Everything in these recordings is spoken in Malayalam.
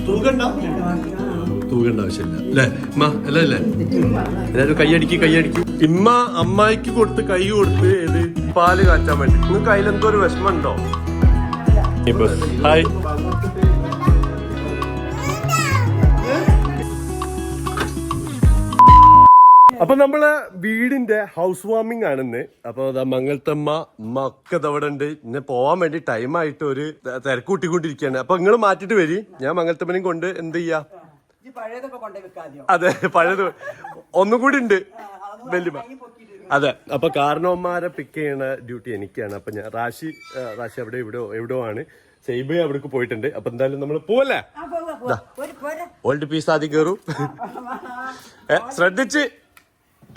തൂകണ്ട ആവശ്യമില്ല അല്ലേ ഇമ്മ അല്ലേ എല്ലാരും കൈയടിക്ക് ഇമ്മ അമ്മായിക്ക് കൊടുത്ത് കൈ കൊടുത്ത് ഏത് പാല് കാച്ചാൻ വേണ്ടി നിങ്ങൾക്ക് അതിലെന്തോ ഒരു വിഷമം ഉണ്ടോ? ഹായ് അപ്പൊ നമ്മളെ വീടിന്റെ ഹൗസ് വാമിംഗ് ആണെന്ന്. അപ്പൊ മംഗലത്തമ്മ ഒക്കെ അവിടെ ഉണ്ട്. ഇന്നെ പോവാൻ വേണ്ടി ടൈമായിട്ട് ഒരു തിരക്കൂട്ടിക്കൊണ്ടിരിക്കുകയാണ്. അപ്പൊ നിങ്ങൾ മാറ്റിട്ട് വരി, ഞാൻ മംഗലത്തമ്മനെയും കൊണ്ട് എന്ത് ചെയ്യാ, അതെ പഴയത് ഒന്നും കൂടി ഉണ്ട് വല്യമ്മ. അതെ അപ്പൊ കാരണവന്മാരെ പിക്ക് ചെയ്യണ ഡ്യൂട്ടി എനിക്കാണ്. അപ്പൊ ഞാൻ റാശി അവിടെ എവിടെയോ ആണ്. സൈബ് അവിടേക്ക് പോയിട്ടുണ്ട്. അപ്പൊ എന്തായാലും നമ്മള് പോവല്ലേ, ഓൾഡ് പീസ് ആദ്യം കേറും. ശ്രദ്ധിച്ച്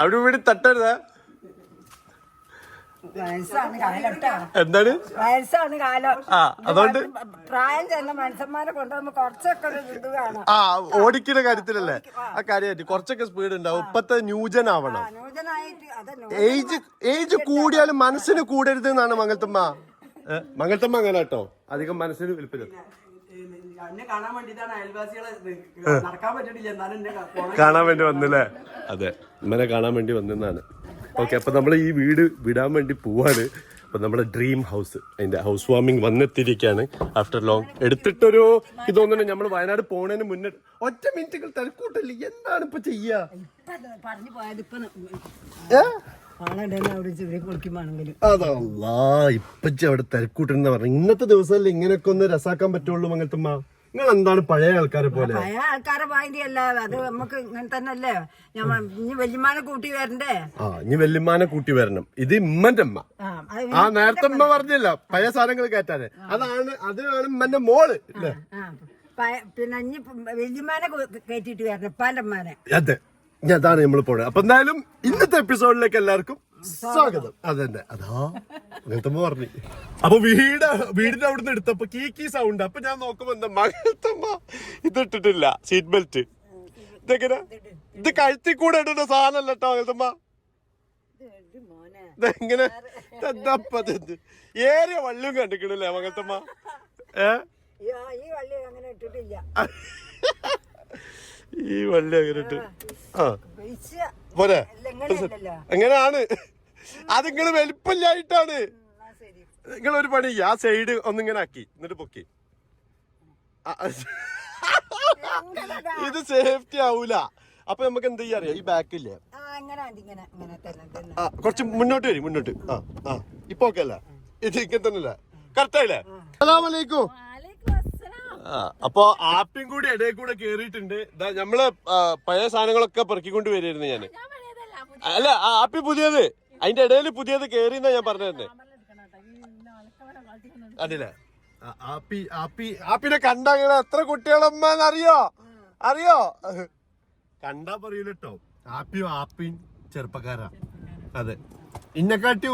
അവിടെ ഇവിടെ തട്ടരുതാ. എന്താണ് അതുകൊണ്ട് ഓടിക്കുന്ന കാര്യത്തിലല്ലേ ആ കാര്യമായിട്ട് കുറച്ചൊക്കെ സ്പീഡ് ഉണ്ടാവും. ഇപ്പത്തെ ന്യൂജനാവണം. ഏജ് കൂടിയാലും മനസ്സിന് കൂടരുത് എന്നാണ് മംഗലത്തമ്മ അങ്ങനെ കേട്ടോ. അധികം മനസ്സിന് വിൽപ്പില്ല. കാണാൻ വേണ്ടി വന്നല്ലേ? അതെ, ഇമ്മനെ കാണാൻ വേണ്ടി വന്നതാണ്. ഓക്കെ, അപ്പൊ നമ്മൾ ഈ വീട് വിടാൻ വേണ്ടി പോവാണ്. അപ്പൊ നമ്മുടെ ഡ്രീം ഹൗസ്, അതിന്റെ ഹൗസ് വാമിംഗ് വന്നെത്തിയിരിക്കുകയാണ്. ആഫ്റ്റർ ലോങ് എടുത്തിട്ടൊരു ഇതൊന്നും നമ്മൾ വയനാട് പോണതിന് മുന്നേ ഒറ്റ മിനിറ്റുകൾ തിരക്കൂട്ടല്ലേ. എന്താണ് ഇപ്പൊ ചെയ്യാ? അതല്ലാ ഇപ്പച്ചി അവിടെ തിരക്കൂട്ടെന്ന് പറഞ്ഞു. ഇന്നത്തെ ദിവസമല്ലേ ഇങ്ങനെയൊക്കെ ഒന്ന് രസാക്കാൻ പറ്റുള്ളൂ. മംഗലത്തമ്മ നിങ്ങൾ എന്താണ് പഴയ ആൾക്കാരെ പോലെ? പഴയ ആൾക്കാരെ വാങ്ങിയല്ല, അത് നമുക്ക് ഇങ്ങനെ തന്നെ അല്ലേ. ഇനി വല്യമ്മാനെ കൂട്ടി വരണ്ടേ? ഇനി വല്യമ്മാനെ കൂട്ടി വരണം. ഇത് ഇമ്മന്റെ അമ്മ. ആ നേരത്തെ അമ്മ പറഞ്ഞല്ലോ പഴയ സാധനങ്ങൾ കയറ്റാന്. അതാണ് ഇമ്മന്റെ മോള്. പിന്നെ ഇനി വല്യമ്മാനെ കയറ്റിട്ട് വരണം, ഉപ്പാന്റെ അമ്മാനെ. അതെ, ഇനി അതാണ് നമ്മൾ പോണത്. അപ്പൊ എന്തായാലും ഇന്നത്തെ എപ്പിസോഡിലേക്ക് എല്ലാവർക്കും സ്വാഗതം. അതന്നെ, അതാ മംഗലത്തമ്മ പറഞ്ഞു. അപ്പൊ വീടിന്റെ അവിടുന്ന് എടുത്തപ്പോ കീ സൗണ്ട്. അപ്പൊ ഞാൻ നോക്കുമ്പോ എന്താ മംഗലത്തമ്മ ഇത് ഇട്ടിട്ടില്ല, സീറ്റ് ബെൽറ്റ്. ഇതെങ്ങനെ ഇത് കഴുത്തി കൂടെ ഇടുന്ന സാധനല്ല കേട്ടോ മംഗലത്തമ്മ. ഇതെങ്ങനെ ഏറിയ വള്ളിയും കണ്ടിക്കണല്ലേ മംഗലത്തമ്മ? ഈ വള്ളി അങ്ങനെ ഇട്ട് പോരെ? എങ്ങനെയാണ് അത്? നിങ്ങള് വലിപ്പമില്ലായിട്ടാണ്. നിങ്ങളൊരു പണി, ആ സൈഡ് ഒന്നിങ്ങനെ ആക്കി എന്നിട്ട് പൊക്കി. ഇത് സേഫ്റ്റി ആവൂല. അപ്പൊ നമുക്ക് എന്ത് ചെയ്യാ അറിയാം, ഈ ബാക്കില്ലേ കുറച്ച് മുന്നോട്ട് വരും, മുന്നോട്ട്. ഇപ്പൊ ഓക്കെ അല്ല? ഇത് ഇങ്ങനെ തന്നെയല്ലേ? കറക്റ്റ് ആയില്ലേ? അസ്സലാമലൈക്കും. അപ്പൊ ആപ്പിയും കൂടി ഇടയിൽ കൂടെ കേറിയിട്ടുണ്ട്. നമ്മള് പഴയ സാധനങ്ങളൊക്കെ പെറുക്കിക്കൊണ്ട് വരുമായിരുന്നു ഞാന്. അല്ല, ആപ്പി പുതിയത്, അതിന്റെ ഇടയിൽ പുതിയത് കേറിയെന്നാ ഞാൻ പറഞ്ഞിരുന്നേ. അതല്ലേ ആപ്പിനെ കണ്ട എത്ര കുട്ടികളമ്മന്ന് അറിയോ? കണ്ടാ പറയൂലട്ടോ. ആപ്പിയും ചെറുപ്പക്കാരാ. അതെ, ഇന്നെക്കാട്ടി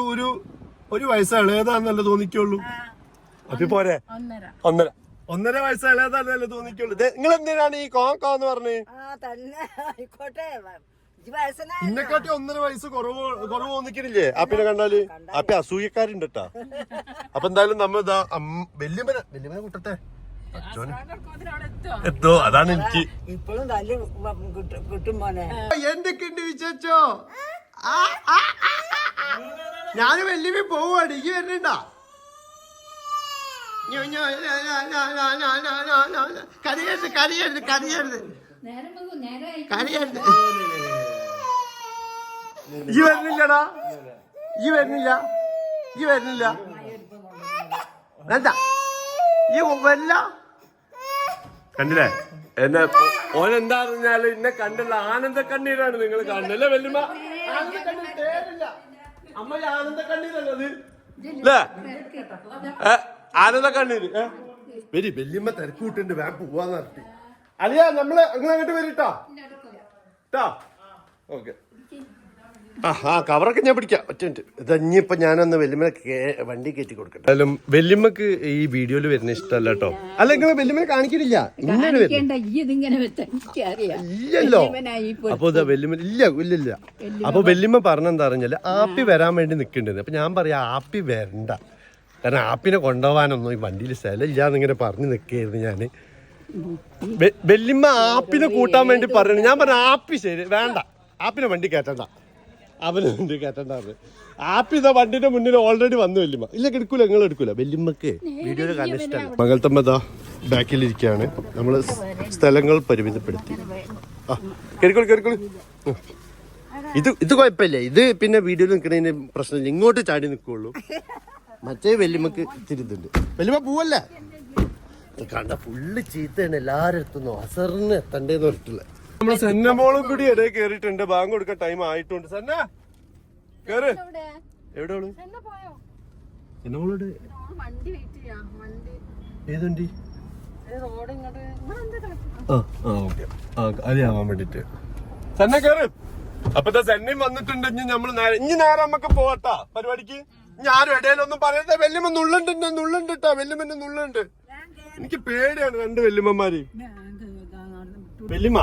ഒരു വയസ്സ് ഇളയതാന്നല്ലേ തോന്നിക്കുള്ളൂ. അപ്പി പോരെ? 1.5 വയസ്സ് ഇളയതാന്നല്ലേ തോന്നിക്കുള്ളൂ. നിങ്ങൾ എന്തിനാണ് ഈ കോന്ന് പറഞ്ഞേ? ഇന്നെക്കാട്ടി 1.5 വയസ്സ് കുറവ് തോന്നിക്കണില്ലേ ആപ്പിനെ കണ്ടാല്? ആപ്പി അസൂയക്കാരുണ്ട് കേട്ടാ. അപ്പൊ എന്തായാലും നമ്മ ഇതാ വല്യമ്മനെ കൂട്ടട്ടെ. എത്തോ, അതാണ് എനിക്ക്. എന്തൊക്കെയുണ്ട് വിശേഷോ? ഞാന് വല്യമ്മ പോവാണ്. ഈ വരുന്നുണ്ടാ? കരയരുത്. ഈ വരുന്നില്ലടാ, ഈ വരുന്നില്ല എന്താ ഈ വല്ല കണ്ടില്ലേ? എന്നെ ഓനെന്താ പറഞ്ഞാല് എന്നെ കണ്ടുള്ള ആനന്ദ കണ്ണീരാണ് നിങ്ങൾ കാണുന്നല്ലേ വല്യമ്മ? ആനന്ദ കണ്ണീർ തേരില്ല അമ്മ, ആനന്ദ കണ്ണീരല്ലത് അല്ലേ? ആനന്ദ കണ്ണീര് വല്യമ്മ തിരക്കൂട്ടുണ്ട്. വേഗം പോവാന്ന് പറഞ്ഞിട്ട്. അലിയാ നമ്മള് അങ്ങോട്ട് വരിട്ടോ. ഓക്കെ. കവറൊക്കെ ഞാൻ പിടിക്കാം. ഒറ്റ മിനിറ്റ്. ഇത് ഇനിയിപ്പോ ഞാനൊന്ന് വല്യമ്മനെ വണ്ടി കയറ്റി കൊടുക്കട്ടെ. എന്തായാലും വല്യമ്മക്ക് ഈ വീഡിയോയില് വരുന്ന ഇഷ്ടമല്ല കേട്ടോ. അല്ല, നിങ്ങൾ വല്യമ്മനെ കാണിക്കുന്നില്ല. ഇല്ലല്ലോ. അപ്പൊ ഇതാ വല്യമ്മ ഇല്ല. അപ്പൊ വല്യമ്മ പറഞ്ഞെന്താ പറഞ്ഞാല് ആപ്പി വരാൻ വേണ്ടി നിൽക്കണ്ടെന്ന്. അപ്പൊ ഞാൻ പറയാ ആപ്പി വരണ്ട, കാരണം ആപ്പിനെ കൊണ്ടുപോകാനൊന്നും ഈ വണ്ടിയിൽ സ്ഥലമില്ലാന്നിങ്ങനെ പറഞ്ഞ് നിൽക്കുകയായിരുന്നു ഞാൻ. വല്യമ്മ ആപ്പിനെ കൂട്ടാൻ വേണ്ടി പറഞ്ഞു. ഞാൻ പറഞ്ഞു ആപ്പി ശരി വേണ്ട, ആപ്പിനെ വണ്ടി കയറ്റണ്ട, അവന് വണ്ടി കയറ്റണ്ട. ആപ്പി ഇതാ വണ്ടിന്റെ മുന്നിൽ ഓൾറെഡി വന്നു. വല്യമ്മ ഇല്ല എടുക്കൂല, നിങ്ങൾ എടുക്കൂല. വല്യമ്മക്ക് വീഡിയോയിൽ കാണാൻ ഇഷ്ടമല്ല. മകൾത്തമ്മ ബാക്കിലിരിക്കുകയാണ്. നമ്മള് സ്ഥലങ്ങൾ പരിമിതപ്പെടുത്തി. ആ കേറിക്കോളൂ കേറിക്കോളൂ. ഇത് കുഴപ്പമില്ല, ഇത് പിന്നെ വീഡിയോയിൽ നിൽക്കുന്നതിന് പ്രശ്നമില്ല, ഇങ്ങോട്ട് ചാടി നിൽക്കുള്ളൂ. മറ്റേ വല്യമ്മക്ക് തിരുതുണ്ട്. വല്യമ്മ പോവല്ലേ കണ്ട ഫുള്ള് ചീത്തയാണ് എല്ലാരും എത്തുന്നു. അസറിന് എത്തണ്ടേന്ന് പറഞ്ഞിട്ടില്ല. നമ്മള് സെന്നമോളും കൂടി ഇടയിൽ കേറിയിട്ടുണ്ട്. ബാങ്ക് കൊടുക്കാൻ ടൈം ആയിട്ടുണ്ട്. സെന്ന കേറ്. എവിടെ സെന്നമോളോട് ഏത് വണ്ടി? അറിയാവാൻ വേണ്ടിട്ട് സെന്ന കേറ്. അപ്പത്തെ സെന്നയും വന്നിട്ടുണ്ട്. ഇനി നേരെ നമ്മക്ക് പോവട്ടാ പരിപാടിക്ക്. ഞാനും ഇടയിലൊന്നും പറയരുത്. വല്യമ്മ നുള്ളുണ്ട് വല്യമ്മന്റെ നുള്ളുണ്ട്. എനിക്ക് പേടിയാണ് രണ്ട് വല്യമ്മമാര്. വല്യമ്മ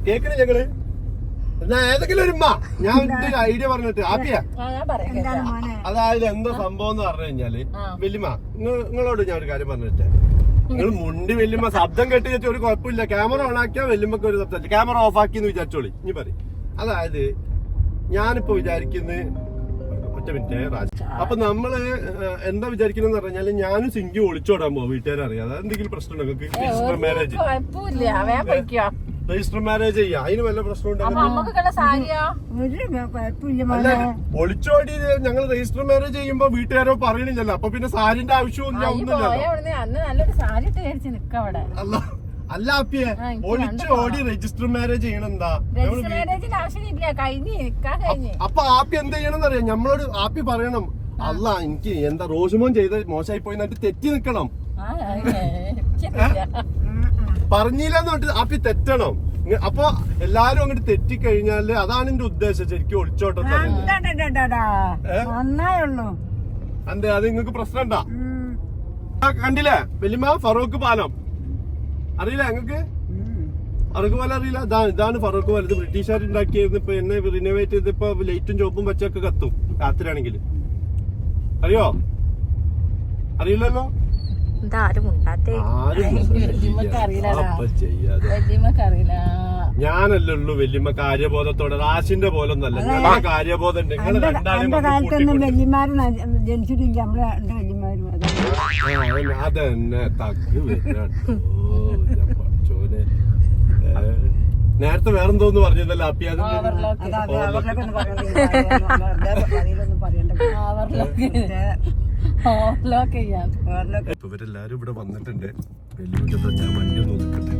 കേക്കണേ ഞങ്ങള് എന്നാ ഏതെങ്കിലും ഒരു ഞാൻ ഒരു ഐഡിയ പറഞ്ഞിട്ട് ആപ്പിയാ. അതായത് എന്താ സംഭവം എന്ന് പറഞ്ഞു കഴിഞ്ഞാല് വല്യമ്മ നിങ്ങളോട് ഞാൻ ഒരു കാര്യം പറഞ്ഞിട്ടേ. നിങ്ങൾ മുണ്ടി വല്യമ്മ ശബ്ദം കേട്ട് വെച്ചാൽ ഒരു കുഴപ്പമില്ല. ക്യാമറ ഓൺ ആക്കിയാ വല്യമ്മക്ക് ഒരു ശബ്ദം. ക്യാമറ ഓഫ് ആക്കി എന്ന് വിചാരിച്ചോളി. ഇനി പറയും. അതായത് ഞാനിപ്പോ വിചാരിക്കുന്നത് ഒറ്റ മിനിറ്റ് രാജ്. അപ്പൊ നമ്മള് എന്താ വിചാരിക്കുന്ന പറഞ്ഞാല് ഞാനും സിങ്കി ഒളിച്ചോടാൻ പോകും. വീട്ടുകാരറിയാം. എന്തെങ്കിലും പ്രശ്നം ഉണ്ടോ നിങ്ങൾക്ക്? രജിസ്റ്റർ മാരേജ് ചെയ്യാം. അതിന് വല്ല പ്രശ്നം അല്ല ഒളിച്ചോടി ഞങ്ങൾ രജിസ്റ്റർ മാരേജ് ചെയ്യുമ്പോ വീട്ടുകാരോ പറയണില്ലല്ലോ. അപ്പൊ പിന്നെ സാരിന്റെ ആവശ്യമൊന്നുമില്ലല്ലോ. അല്ല ആപ്പിയെ ഒളിച്ചോടി രജിസ്റ്റർ മാരേജ് ചെയ്യണെന്താ? അപ്പൊ ആപ്പി എന്ത് ചെയ്യണം അറിയാം? നമ്മളോട് ആപ്പി പറയണം, അല്ല എനിക്ക് എന്താ റോഷുമോൻ ചെയ്ത് മോശമായി പോയി എന്നിട്ട് തെറ്റി നിക്കണം. പറഞ്ഞില്ലെന്ന് പറഞ്ഞിട്ട് ആപ്പി തെറ്റണം. അപ്പൊ എല്ലാരും അങ്ങോട്ട് തെറ്റിക്കഴിഞ്ഞാല് അതാണ് എന്റെ ഉദ്ദേശം. ശരിക്കും ഒളിച്ചോട്ടം അതെ. അത് നിങ്ങക്ക് പ്രശ്നം ഉണ്ടാ? കണ്ടില്ലേ വല്യമ്മ ഫറൂഖ് പാലം അറിയില്ല ഞങ്ങക്ക്? ഫറൂഖ് പാലം അറിയില്ല? ഇതാണ് ഫറൂഖ് പാലം. ഇത് ബ്രിട്ടീഷുകാർ ഉണ്ടാക്കിയത്. ഇപ്പൊ എന്നെ റിനോവേറ്റ് ചെയ്ത് ഇപ്പൊ ലൈറ്റും ചോപ്പും വെച്ചൊക്കെ കത്തും രാത്രിയാണെങ്കിൽ. അറിയോ? അറിയില്ലല്ലോ. ഞാനല്ലേ ഉള്ളൂ വല്യമ്മ കാര്യബോധത്തോടെ. റാഷിന്റെ പോലെ ഒന്നല്ല ഞാൻ. കാര്യബോധം ഉണ്ട്. നിങ്ങൾ അതന്നെ തഗ് പഠിച്ചോനെ. നേരത്തെ വേറെന്തോന്ന് പറഞ്ഞതല്ല അപ്പി? അത് ഇവരെല്ലാരും ഇവിടെ വന്നിട്ടുണ്ട്. വലിയ ഞാൻ വണ്ടി ഒന്ന് ഒതുക്കട്ടെ.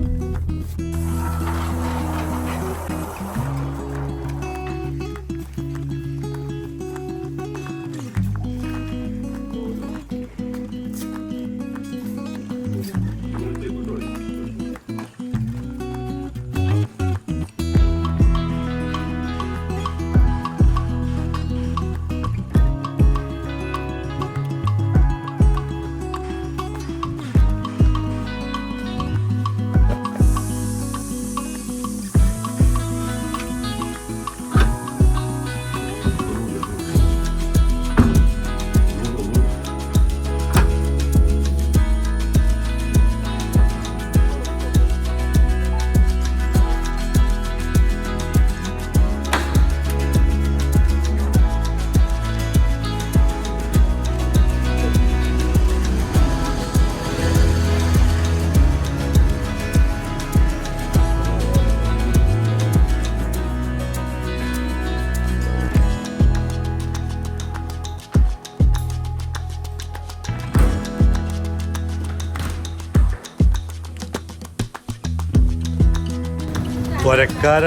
പൊരക്കാര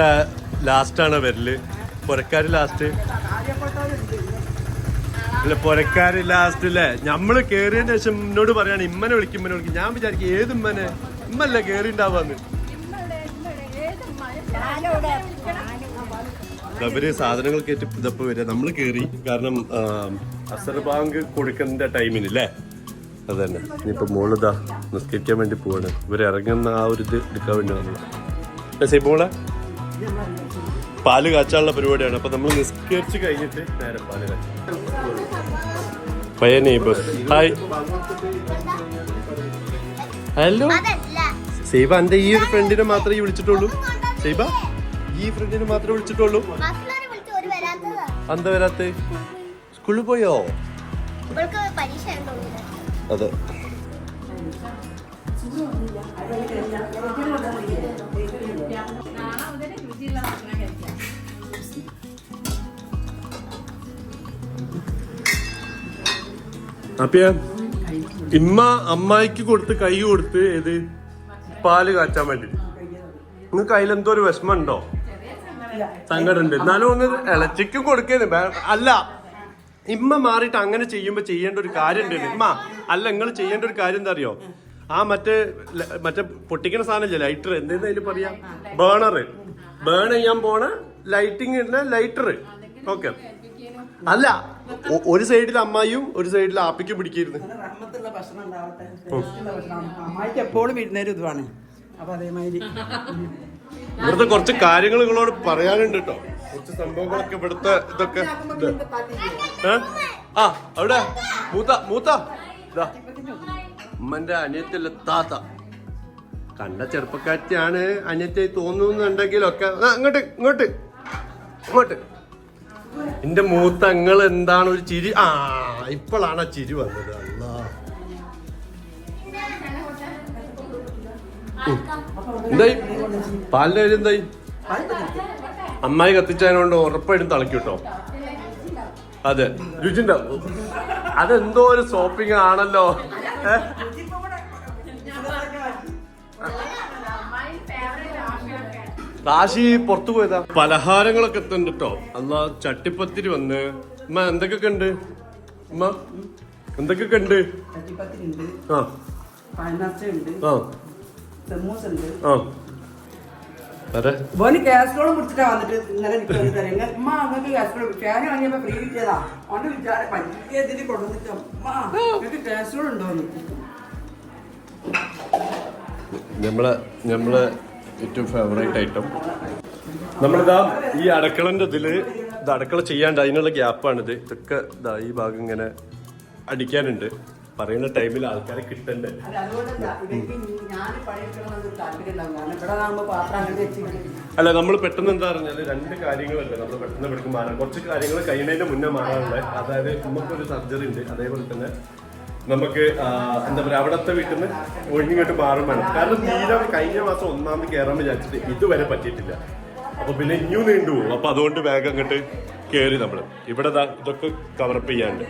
ലാസ്റ്റാണ് വരല്. പൊരക്കാര് ലാസ്റ്റ് അല്ല, പൊരക്കാര് ലാസ്റ്റ് അല്ലേ? നമ്മള് കേറിയതിന് ശേഷം എന്നോട് പറയാണ് ഇമ്മനെ വിളിക്കും. ഞാൻ വിചാരിക്കും ഏത് ഇമ്മനെ? ഇമ്മല്ല കേറിണ്ടാവാന്ന്. അവര് സാധനങ്ങൾ കയറ്റി ഇതപ്പോ വരിക. നമ്മള് കേറി. കാരണം അസർ ബാങ്ക് കൊടുക്കുന്ന ടൈമിനല്ലേ? അതന്നെ. ഇനിയിപ്പോ മോളിതാ നിസ്കരിക്കാൻ വേണ്ടി പോവാണ്. ഇവര് ഇറങ്ങുന്ന ആ ഒരു ഇത് എടുക്കാൻ വേണ്ടി വന്നു. മോളെ പാല് കാച്ചാനുള്ള പരിപാടിയാണ്. അപ്പൊ നമ്മൾ നിസ്കരിച്ച് കഴിഞ്ഞിട്ട് നേരെ പാല് കാച്ചാം. പയ്യ നെയ്ബേഴ്സ് ഹായ്. ഹലോ സൈബ എന്റെ ഈ ഒരു ഫ്രണ്ടിനെ മാത്രമേ ഈ വിളിച്ചിട്ടുള്ളൂ. സൈബ ഈ ഫ്രണ്ടിനെ മാത്രമേ വിളിച്ചിട്ടുള്ളൂ. എന്താ വരാത്ത? സ്കൂളിൽ പോയോ? അതെ. അപ്പിയ ഇമ്മ അമ്മായിക്ക് കൊടുത്ത് കൈ കൊടുത്ത് ഏത് പാല് കാച്ചാൻ വേണ്ടി. നിങ്ങൾക്ക് അതിലെന്തോ ഒരു വിഷമം ഉണ്ടോ? സങ്കടമുണ്ട്. എന്നാലും ഒന്ന് ഇളച്ചിക്കും കൊടുക്കേന്ന്. അല്ല ഇമ്മ മാറിയിട്ട് അങ്ങനെ ചെയ്യുമ്പോ ചെയ്യേണ്ട ഒരു കാര്യം ഉണ്ട് ഇമ്മ. അല്ല നിങ്ങൾ ചെയ്യേണ്ട ഒരു കാര്യം എന്താ അറിയോ? ആ മറ്റേ പൊട്ടിക്കുന്ന സാധനമില്ലേ ലൈറ്റർ, എന്തേലും അതിൽ പറയാ, ബേൺ ചെയ്യാൻ പോണ ലൈറ്റിംഗ് ലൈറ്റർ. ഓക്കെ. അല്ല ഒരു സൈഡിൽ അമ്മായിയും ഒരു സൈഡിൽ ആപ്പിക്കും പിടിക്കായിരുന്നു. എപ്പോഴും വീഴുന്നേരം ഇതുവാണ്. അപ്പൊ അതേമാതിരി ഇവിടുത്തെ കുറച്ച് കാര്യങ്ങൾ നിങ്ങളോട് പറയാനുണ്ട് കേട്ടോ. കുറച്ച് സംഭവങ്ങളൊക്കെ ഇവിടുത്തെ ഇതൊക്കെ. ആ അവിടെ മൂത്ത ഉമ്മന്റെ അനിയത്തില്ല താത്ത. കണ്ട ചെറുപ്പക്കാറ്റിയാണ് അനിയത്തെ തോന്നുന്നുണ്ടെങ്കിലൊക്കെ ഇങ്ങോട്ട് ഇങ്ങോട്ട് ഇങ്ങോട്ട്. എന്റെ മൂത്തങ്ങൾ എന്താണ് ഒരു ചിരി. ആ ഇപ്പോഴാണ് ആ ചിരി വന്നത്. അല്ലാ എന്തായി പാലിന്റെ കാര്യം എന്തായി? അമ്മായി കത്തിച്ചതിനോണ്ട് ഉറപ്പായിട്ടും തിളക്കി കേട്ടോ. അതെ രുചിന്റെ അതെന്തോ ഒരു ഷോപ്പിംഗ് ആണല്ലോ. കാശി പുറത്തു പോയതാ. പലഹാരങ്ങളൊക്കെ എത്തുന്നുണ്ട് കേട്ടോ. അന്നാ ചട്ടിപ്പത്തിരി വന്ന്. ഉമ്മ എന്തൊക്കെ ഉണ്ട്? ഉമ്മ എന്തൊക്കെ ഉണ്ട്? ആ കാസറോളും കുടിച്ചിട്ടാ വന്നിട്ട് ഇന്നലെ ഉമ്മ അങ്ങക്ക് കാസറോൾ ഫാൻ വാങ്ങിയപ്പോ ഫ്രീ കിട്ടിയതാ. ഓണ്ട് വിചാരം പറ്റിയതിൽ കൊണ്ടുവന്നിട്ട് ഉമ്മ നിങ്ങൾക്ക് കാസറോൾ ഉണ്ടോന്ന്. നമ്മളെ ഏറ്റവും ഫേവറേറ്റ് ഐറ്റം നമ്മളിതാ ഈ അടുക്കളന്റെ ഇതില് ഇത് അടുക്കള ചെയ്യാണ്ട് അതിനുള്ള ഗ്യാപ്പാണിത്. ഇതൊക്കെ ഇതാ ഈ ഭാഗം ഇങ്ങനെ അടിക്കാനുണ്ട്. പറയുന്ന ടൈമിൽ ആൾക്കാരെ കിട്ടണ്ടേ. അല്ല നമ്മൾ പെട്ടെന്ന് എന്താ പറഞ്ഞാല് രണ്ട് കാര്യങ്ങളല്ലേ നമ്മൾ പെട്ടെന്ന് ഇവിടേക്ക് മാറാൻ. കുറച്ച് കാര്യങ്ങൾ കഴിയുന്നതിന്റെ മുന്നേ മാറാനുള്ളത്. അതായത് നമുക്കൊരു സർജറി ഉണ്ട്. അതേപോലെ തന്നെ നമുക്ക് എന്താ പറയാ അവിടത്തെ വീട്ടിൽ നിന്ന് ഒഴിഞ്ഞിങ്ങോട്ട് മാറും വേണം. കാരണം തീരെ കഴിഞ്ഞ മാസം 1-ാം തീയതി കയറാൻ വിചാരിച്ചിട്ട് ഇതുവരെ പറ്റിയിട്ടില്ല. അപ്പൊ പിന്നെ ഇനിയും നീണ്ടുപോകും. അപ്പൊ അതുകൊണ്ട് വേഗം അങ്ങോട്ട് കയറി നമ്മള് ഇവിടെ ഇതൊക്കെ കവറപ്പ് ചെയ്യാണ്ട്.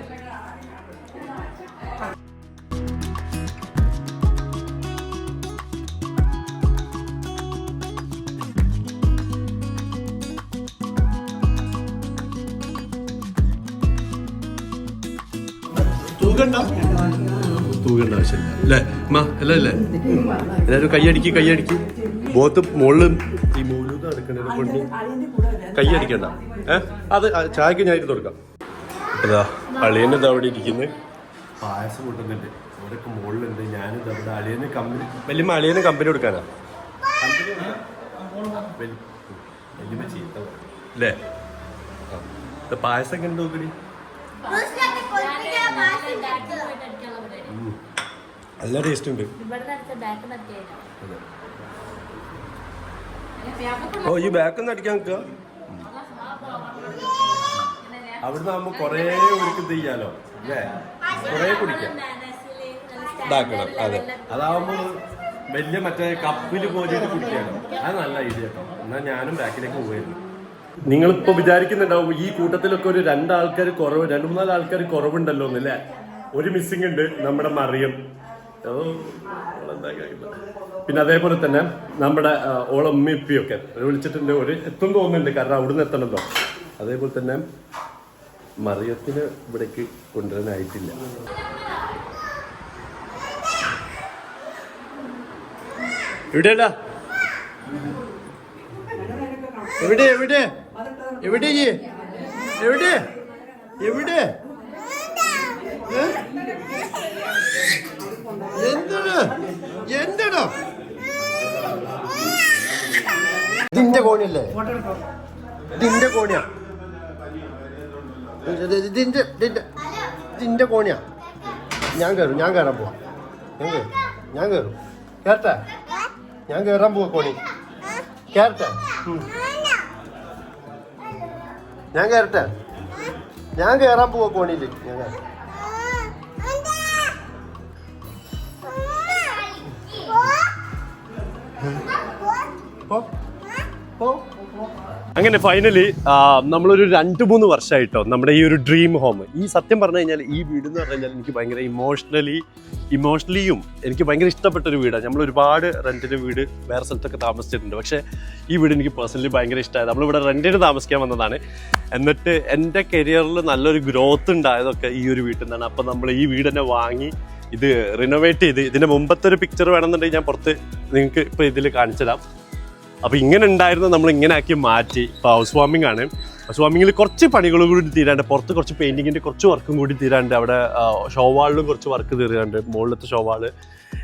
തൂകണ്ട ആവശ്യമില്ല അല്ലേ അല്ല അല്ലേ? എല്ലാരും കൈയടിക്ക് ബോത്ത് മുകളിൽ ഈ മൂലൂന്ന് എടുക്കണതിനെ കൊണ്ട് കൈയടിക്കണ്ട. അത് ചായക്ക് ഞാൻ തുറക്കാം. അതാ അളിയനത് അവിടെ ഇരിക്കുന്നത് പായസം കൂട്ടുന്നുണ്ട്. അവരൊക്കെ മുകളിലുണ്ട്. ഞാനിത് അവിടെ അളിയന് കമ്പനി വലിയ അളിയന് കമ്പനി കൊടുക്കാനാ. വലിയ ചീത്ത അല്ലേ? പായസം ഒക്കെ ഉണ്ട് നോക്കടി. നല്ല ടേസ്റ്റ് ഉണ്ട്. ഓ ഈ ബാക്കിന്ന് അടിക്കാൻ നിൽക്കുക. അവിടുന്ന് ആകുമ്പോ കൊറേ ഒരിക്കൽ ചെയ്യാലോ അല്ലേ? കൊറേ കുടിക്കാം ഇതാക്കണം. അതെ അതാവുമ്പോ വലിയ മറ്റേ കപ്പില് പോയിട്ട് കുടിക്കാനോ. അത് നല്ല ഐഡിയ കേട്ടോ. എന്നാൽ ഞാനും ബാക്കിലേക്ക് പോവായിരുന്നു. നിങ്ങളിപ്പോ വിചാരിക്കുന്നുണ്ടാവും ഈ കൂട്ടത്തിലൊക്കെ ഒരു 2 ആൾക്കാർ കുറവ്, 2-3 ആൾക്കാർ കുറവുണ്ടല്ലോ എന്നല്ലേ? ഒരു മിസ്സിംഗ് ഉണ്ട്, നമ്മുടെ മറിയം. പിന്നെ അതേപോലെ തന്നെ നമ്മുടെ ഓളെ ഉമ്മയൊക്കെ വിളിച്ചിട്ടുണ്ട്. ഒരു എത്തും തോന്നുന്നുണ്ട്, കാരണം അവിടുന്ന് എത്തണല്ലോ. അതേപോലെ തന്നെ മറിയത്തിന് ഇവിടേക്ക് കൊണ്ടുവരാനായിട്ടില്ല. എവിടെയാ എവിടെ എവിടെ എവിടെ എവിടെ എവിടെ എന്താണ് എന്താണോ? ഇതിന്റെ കോണിയല്ലേ? ഇതിന്റെ കോണിയാ. ഇതിന്റെ കോണിയാ. ഞാൻ കയറാൻ പോവാ. ഞാൻ കയറും. കേരട്ടെ ഞാൻ കേറാൻ പോവാ കോണി കേരട്ടെ ഞാൻ കേറട്ടെ ഞാൻ കേറാൻ പോവാ കോണിയില് അങ്ങനെ ഫൈനലി നമ്മളൊരു 2-3 വർഷമായിട്ടോ നമ്മുടെ ഈ ഒരു ഡ്രീം ഹോം ഈ സത്യം പറഞ്ഞു കഴിഞ്ഞാൽ ഈ വീട് എന്ന് പറഞ്ഞു കഴിഞ്ഞാൽ എനിക്ക് ഭയങ്കര ഇമോഷണലിയും എനിക്ക് ഭയങ്കര ഇഷ്ടപ്പെട്ടൊരു വീടാണ്. നമ്മൾ ഒരുപാട് റെന്റിന് വീട് വേറെ സ്ഥലത്തൊക്കെ താമസിച്ചിട്ടുണ്ട്. പക്ഷേ ഈ വീട് എനിക്ക് പേഴ്സണലി ഭയങ്കര ഇഷ്ടമായത്. നമ്മളിവിടെ റെന്റിന് താമസിക്കാൻ വന്നതാണ്. എന്നിട്ട് എൻ്റെ കരിയറിൽ നല്ലൊരു ഗ്രോത്ത് ഉണ്ടായതൊക്കെ ഈ ഒരു വീട്ടിൽ നിന്നാണ്. അപ്പോൾ നമ്മൾ ഈ വീട് തന്നെ വാങ്ങി ഇത് റിനോവേറ്റ് ചെയ്ത് ഇതിൻ്റെ മുമ്പത്തെ ഒരു പിക്ചർ വേണമെന്നുണ്ടെങ്കിൽ ഞാൻ പുറത്ത് നിങ്ങൾക്ക് ഇപ്പോൾ ഇതിൽ കാണിച്ചു തരാം. അപ്പോൾ ഇങ്ങനെ ഉണ്ടായിരുന്ന നമ്മൾ ഇങ്ങനെ ആക്കി മാറ്റി. ഇപ്പോൾ ഹൗസ് വാമിംഗ് ആണ്. ഹൗസ് വാമിങ്ങിൽ കുറച്ച് പണികളും കൂടി തീരാണ്ട്, പുറത്ത് കുറച്ച് പെയിൻറ്റിങ്ങിൻ്റെ കുറച്ച് വർക്കും കൂടി തീരാണ്ട്, അവിടെ ഷോവാളിലും കുറച്ച് വർക്ക് തീരാണ്ട്, മുകളിലത്തെ ഷോവാൾ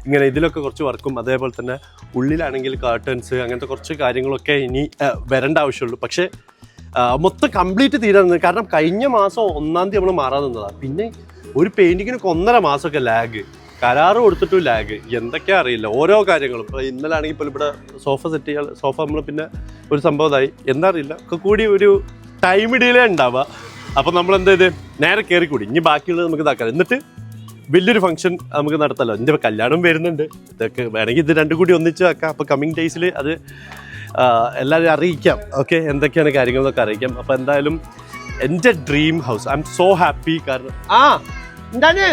ഇങ്ങനെ ഇതിലൊക്കെ കുറച്ച് വർക്കും, അതേപോലെ തന്നെ ഉള്ളിലാണെങ്കിൽ കർട്ടൻസ് അങ്ങനത്തെ കുറച്ച് കാര്യങ്ങളൊക്കെ ഇനി വരേണ്ട ആവശ്യമുള്ളൂ. പക്ഷേ മൊത്തം കംപ്ലീറ്റ് തീരാൻ കാരണം കഴിഞ്ഞ മാസം 1-ാം തീയതി നമ്മൾ മാറാൻ നിന്നതാണ്. പിന്നെ ഒരു പെയിൻറ്റിങ്ങിനൊക്കെ 1.5 മാസമൊക്കെ ലാഗ്, കരാറ് കൊടുത്തിട്ടും ലാഗ്, എന്തൊക്കെയാ അറിയില്ല ഓരോ കാര്യങ്ങളും. ഇപ്പോൾ ഇന്നലെ ആണെങ്കിൽ ഇപ്പോൾ ഇവിടെ സോഫ സെറ്റ് ചെയ്യാൻ സോഫ നമ്മൾ പിന്നെ ഒരു സംഭവമായി എന്താ അറിയില്ല ഒക്കെ കൂടി ഒരു ടൈം ഡിലേ ഉണ്ടാവുക. അപ്പോൾ നമ്മൾ എന്താ ചെയ്ത് നേരെ കയറി കൂടി ഇനി ബാക്കിയുള്ളത് നമുക്ക് ഇതാക്കാം. എന്നിട്ട് വലിയൊരു ഫംഗ്ഷൻ നമുക്ക് നടത്താമല്ലോ. എൻ്റെ കല്യാണം വരുന്നുണ്ട്. ഇതൊക്കെ വേണമെങ്കിൽ ഇത് രണ്ടും കൂടി ഒന്നിച്ച് വെക്കാം. അപ്പോൾ കമ്മിങ് ഡേയ്സിൽ അത് എല്ലാവരും അറിയിക്കാം. ഓക്കെ, എന്തൊക്കെയാണ് കാര്യങ്ങളെന്നൊക്കെ അറിയിക്കാം. അപ്പോൾ എന്തായാലും എൻ്റെ dream house I M so happy. കാരണം എന്താണ്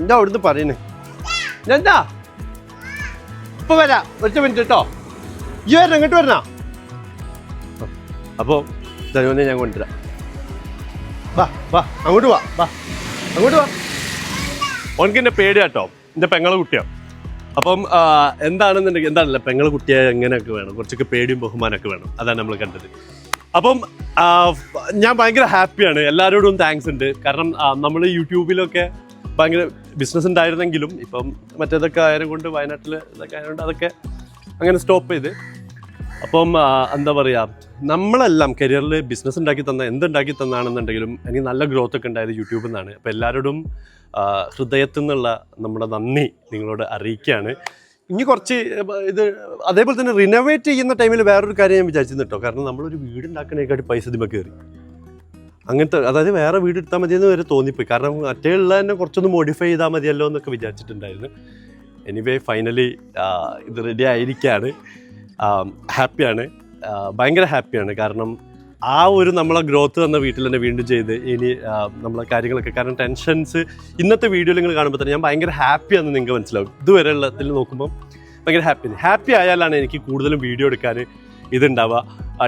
എന്താ അവിടുന്ന് പറയുന്നേ എന്താ ഇപ്പൊ വരാ ഒറ്റ മിനിറ്റ് കേട്ടോ. ഈ വരണം ഇങ്ങോട്ട് വരണ. അപ്പോൾ ധനുവിനെ ഞാൻ കൊണ്ടുവരാം. വാ വാ അങ്ങോട്ട് വാ വാ അങ്ങോട്ട് വാ. ഓനക്ക് എന്നെ പേടി കേട്ടോ, എൻ്റെ പെങ്ങളെ കുട്ടിയാണ്. അപ്പം എന്താണെന്നുണ്ടെങ്കിൽ എന്താണല്ലോ പെങ്ങളെ കുട്ടിയെ എങ്ങനെയൊക്കെ വേണം, കുറച്ചൊക്കെ പേടിയും ബഹുമാനമൊക്കെ വേണം. അതാണ് നമ്മൾ കണ്ടത്. അപ്പം ഞാൻ ഭയങ്കര ഹാപ്പിയാണ്. എല്ലാവരോടും താങ്ക്സ് ഉണ്ട്. കാരണം നമ്മൾ യൂട്യൂബിലൊക്കെ ഭയങ്കര ബിസിനസ് ഉണ്ടായിരുന്നെങ്കിലും ഇപ്പം മറ്റേതൊക്കെ ആയത് കൊണ്ട് വയനാട്ടിൽ ഇതൊക്കെ ആയതുകൊണ്ട് അതൊക്കെ അങ്ങനെ സ്റ്റോപ്പ് ചെയ്ത്. അപ്പം എന്താ പറയുക, നമ്മളെല്ലാം കരിയറിൽ ബിസിനസ് ഉണ്ടാക്കി എന്തുണ്ടാക്കി തന്നാണെന്നുണ്ടെങ്കിലും എനിക്ക് നല്ല ഗ്രോത്ത് ഒക്കെ ഉണ്ടായത് യൂട്യൂബിൽ നിന്നാണ്. അപ്പോൾ എല്ലാവരോടും ഹൃദയത്തിൽ നിന്നുള്ള നമ്മുടെ നന്ദി നിങ്ങളോട് അറിയിക്കുകയാണ്. ഇനി കുറച്ച് ഇത് അതേപോലെ തന്നെ റിനോവേറ്റ് ചെയ്യുന്ന ടൈമിൽ വേറൊരു കാര്യം ഞാൻ വിചാരിച്ചിരുന്നു കേട്ടോ. കാരണം നമ്മളൊരു വീടുണ്ടാക്കണേക്കാട്ടി പൈസ ഇതിമ കയറി അങ്ങനത്തെ, അതായത് വേറെ വീട് എടുത്താൽ മതിയെന്ന് വരെ തോന്നിപ്പോയി. കാരണം മറ്റേ ഉള്ള തന്നെ കുറച്ചൊന്ന് മോഡിഫൈ ചെയ്താൽ മതിയല്ലോ എന്നൊക്കെ വിചാരിച്ചിട്ടുണ്ടായിരുന്നു. എനിവേ ഫൈനലി ഇത് റെഡി ആയിരിക്കുകയാണ്. ഹാപ്പിയാണ്, ഭയങ്കര ഹാപ്പിയാണ്. കാരണം ആ ഒരു നമ്മളെ ഗ്രോത്ത് തന്ന വീട്ടിൽ തന്നെ വീണ്ടും ചെയ്ത് ഇനി നമ്മളെ കാര്യങ്ങളൊക്കെ, കാരണം ടെൻഷൻസ് ഇന്നത്തെ വീഡിയോയിൽ നിങ്ങൾ കാണുമ്പോൾ തന്നെ ഞാൻ ഭയങ്കര ഹാപ്പിയാണെന്ന് നിങ്ങൾക്ക് മനസ്സിലാവും. ഇതുവരെ ഉള്ളതിൽ നോക്കുമ്പോൾ ഭയങ്കര ഹാപ്പി ആയാലാണ് എനിക്ക് കൂടുതലും വീഡിയോ എടുക്കാൻ ഇതുണ്ടാവുക.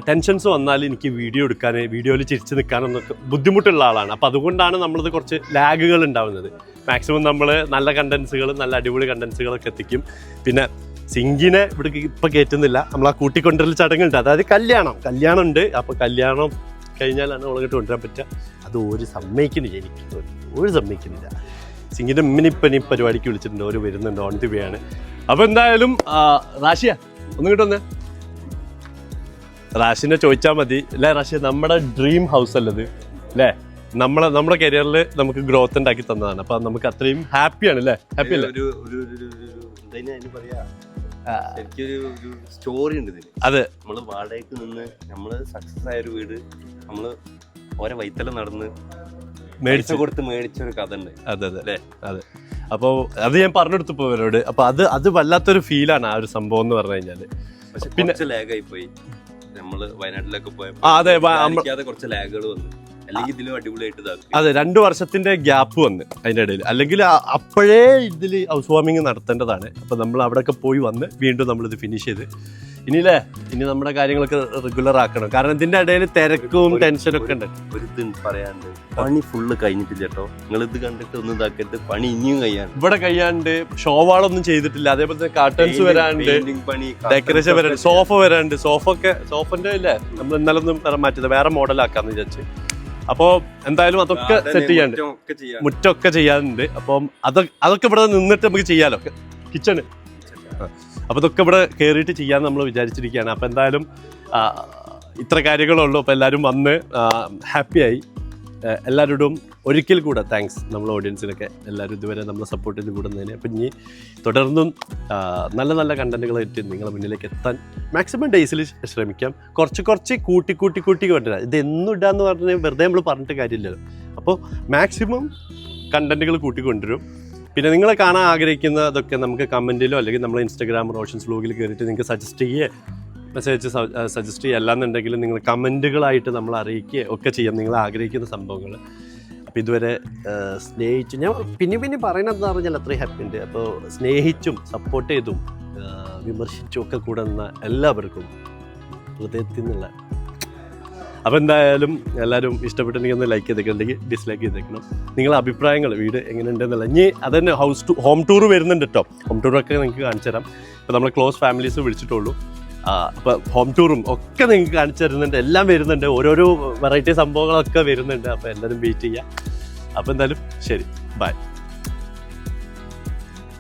ടെൻഷൻസ് വന്നാൽ എനിക്ക് വീഡിയോ എടുക്കാൻ, വീഡിയോയിൽ ചിരിച്ച് നിൽക്കാനൊന്നൊക്കെ ബുദ്ധിമുട്ടുള്ള ആളാണ്. അപ്പോൾ അതുകൊണ്ടാണ് നമ്മളത് കുറച്ച് ലാഗുകൾ ഉണ്ടാവുന്നത്. മാക്സിമം നമ്മൾ നല്ല കണ്ടൻസുകൾ, നല്ല അടിപൊളി കണ്ടൻസുകളൊക്കെ എത്തിക്കും. പിന്നെ സിങ്കിനെ ഇവിടെ ഇപ്പം കയറ്റുന്നില്ല. നമ്മൾ ആ കൂട്ടിക്കൊണ്ടുവരൽ ചടങ്ങുണ്ട്, അതായത് കല്യാണം ഉണ്ട്. അപ്പോൾ കല്യാണം കഴിഞ്ഞാലാണ് അവളെ കൊണ്ടുവരാൻ പറ്റുക. അത് ഒരു സമ്മതിക്കുന്നില്ല, എനിക്ക് ഒരു സമ്മതിക്കുന്നില്ല. സിങ്കിൻ്റെ ഇമ്മിനിപ്പം ഈ പരിപാടിക്ക് വിളിച്ചിട്ടുണ്ട്, അവർ വരുന്നുണ്ട്, ഓൺ ദി വേ ആണ്. അപ്പോൾ എന്തായാലും റാഷിയ ഒന്നും വന്നേ. റാഷിനെ ചോദിച്ചാൽ മതി അല്ലേ റാഷിയ, നമ്മുടെ ഡ്രീം ഹൗസ് അല്ലത് അല്ലേ, നമ്മുടെ കരിയറിൽ നമുക്ക് ഗ്രോത്ത് ഉണ്ടാക്കി തന്നതാണ്. അപ്പം നമുക്ക് അത്രയും ഹാപ്പിയാണ് അല്ലേ? ഹാപ്പി അല്ലേ? എനിക്കൊരു സ്റ്റോറി ഉണ്ട് ഇതിന്. അതെ, നമ്മള് വാടകയ്ക്ക് നിന്ന് നമ്മള് സക്സസ് ആയ ഒരു വീട് നമ്മള് ഓരോ വൈത്തല നടന്ന് മേടിച്ചൊരു കഥ ഉണ്ട്. അതെ അതെ അല്ലേ? അതെ. അപ്പോൾ അത് ഞാൻ പറഞ്ഞെടുത്തപ്പോ അവരോട്. അപ്പൊ അത് വല്ലാത്തൊരു ഫീലാണ് ആ ഒരു സംഭവം എന്ന് പറഞ്ഞു കഴിഞ്ഞാല്. പക്ഷെ പിന്നെ ലാഗായി പോയി. നമ്മള് വയനാട്ടിലൊക്കെ പോയപ്പോ കുറച്ച് ലാഗുകൾ വന്നു. അല്ലെങ്കിൽ ഇതിലും അടിപൊളിയായിട്ട് ഇതാക്കി. അതെ, 2 വർഷത്തിന്റെ ഗ്യാപ്പ് വന്ന് അതിൻ്റെ ഇടയിൽ. അല്ലെങ്കിൽ അപ്പോഴേ ഇതിൽ ഹൗസ് വാമിങ് നടത്തേണ്ടതാണ്. അപ്പൊ നമ്മൾ അവിടെയൊക്കെ പോയി വന്ന് വീണ്ടും നമ്മളിത് ഫിനിഷ് ചെയ്ത് ഇനി നമ്മുടെ കാര്യങ്ങളൊക്കെ റെഗുലർ ആക്കണം. കാരണം ഇതിന്റെ ഇടയിൽ തിരക്കും ടെൻഷനും ഒക്കെ ഉണ്ട്. ഒരു ഇത് പറയാണ്ട് പണി ഫുള്ള് കഴിഞ്ഞിട്ടില്ല കേട്ടോ. നിങ്ങൾ ഇത് കണ്ടിട്ട് ഒന്നും ഇതാക്കരുത്, പണി ഇനിയും കഴിയാണ്ട്. ഇവിടെ കഴിയാണ്ട് ഷോവാളൊന്നും ചെയ്തിട്ടില്ല. അതേപോലെ തന്നെ കാർട്ടൻസ് വരാണ്ട്, ഡെക്കറേഷൻ വരാണ്ട്, സോഫ വരാണ്ട്. സോഫന്റെ ഇല്ലേ നമ്മൾ ഇന്നലെ ഒന്നും മാറ്റിയത് വേറെ മോഡലാക്കാന്ന് വിചാരിച്ച്. അപ്പോൾ എന്തായാലും അതൊക്കെ സെറ്റ് ചെയ്യാണ്ട്, മുറ്റമൊക്കെ ചെയ്യാനുണ്ട്. അപ്പം അതൊക്കെ ഇവിടെ നിന്നിട്ട് നമുക്ക് ചെയ്യാലോ. കിച്ചണ് അപ്പോൾ ഇതൊക്കെ ഇവിടെ കയറിയിട്ട് ചെയ്യാൻ നമ്മൾ വിചാരിച്ചിരിക്കുകയാണ്. അപ്പോൾ എന്തായാലും ഇത്ര കാര്യങ്ങളുള്ളൂ. അപ്പോൾ എല്ലാവരും വന്ന് ഹാപ്പിയായി. എല്ലാവരോടും ഒരിക്കൽ കൂടെ താങ്ക്സ് നമ്മൾ ഓഡിയൻസിനൊക്കെ എല്ലാവരും ഇതുവരെ നമ്മളെ സപ്പോർട്ട് ചെയ്ത് കൂടുന്നതിന്. അപ്പം ഇനി തുടർന്നും നല്ല നല്ല കണ്ടന്റുകളായിട്ട് നിങ്ങളെ മുന്നിലേക്ക് എത്താൻ മാക്സിമം ഡേയ്സിൽ ശ്രമിക്കാം. കുറച്ച് കൂട്ടി കൊണ്ടുവരാം. ഇത് എന്നും ഇടാന്ന് പറഞ്ഞാൽ വെറുതെ നമ്മൾ പറഞ്ഞിട്ട് കാര്യമില്ലല്ലോ. അപ്പോൾ മാക്സിമം കണ്ടന്റുകൾ കൂട്ടിക്കൊണ്ടുവരും. പിന്നെ നിങ്ങളെ കാണാൻ ആഗ്രഹിക്കുന്നതൊക്കെ നമുക്ക് കമൻറ്റിലോ അല്ലെങ്കിൽ നമ്മൾ ഇൻസ്റ്റാഗ്രാം റോഷൻസ് വ്ലോഗിൽ കയറിയിട്ട് നിങ്ങൾക്ക് സജസ്റ്റ് മെസ്സേജ് സജസ്റ്റ് ചെയ്യുക. അല്ലാന്നുണ്ടെങ്കിൽ നിങ്ങൾ കമൻറ്റുകളായിട്ട് നമ്മൾ അറിയിക്കുക ഒക്കെ ചെയ്യാം നിങ്ങൾ ആഗ്രഹിക്കുന്ന സംഭവങ്ങൾ. അപ്പോൾ ഇതുവരെ സ്നേഹിച്ചു ഞാൻ പിന്നെ പറയണതെന്ന് പറഞ്ഞാൽ അത്രയും ഹാപ്പി ഉണ്ട്. അപ്പോൾ സ്നേഹിച്ചും സപ്പോർട്ട് ചെയ്തും വിമർശിച്ചും ഒക്കെ കൂടുന്ന എല്ലാവർക്കും ഹൃദയത്തിൽ നിന്നുള്ള. അപ്പോൾ എന്തായാലും എല്ലാവരും ഇഷ്ടപ്പെട്ടിട്ടുണ്ടെങ്കിൽ ഒന്ന് ലൈക്ക് ചെയ്തേക്കുന്നുണ്ടെങ്കിൽ ഡിസ്ലൈക്ക് ചെയ്തേക്കണം. നിങ്ങളെ അഭിപ്രായങ്ങൾ വീട് എങ്ങനെയുണ്ടെന്നുള്ള. ഇനി അതന്നെ ഹോം ടൂർ വരുന്നുണ്ട് കേട്ടോ. ഹോം ടൂറൊക്കെ നിങ്ങൾക്ക് കാണിച്ചു തരാം. ഇപ്പോൾ നമ്മൾ ക്ലോസ് ഫാമിലീസ് വിളിച്ചിട്ടുള്ളൂ. അപ്പോൾ ഹോം ടൂറും ഒക്കെ നിങ്ങൾക്ക് കാണിച്ചു തരുന്നുണ്ട്. എല്ലാം വരുന്നുണ്ട്. ഓരോരോ വെറൈറ്റി സംഭവങ്ങളൊക്കെ വരുന്നുണ്ട്. അപ്പോൾ എല്ലാവരും വെയിറ്റ് ചെയ്യുക. അപ്പോൾ എന്തായാലും ശരി, ബൈ.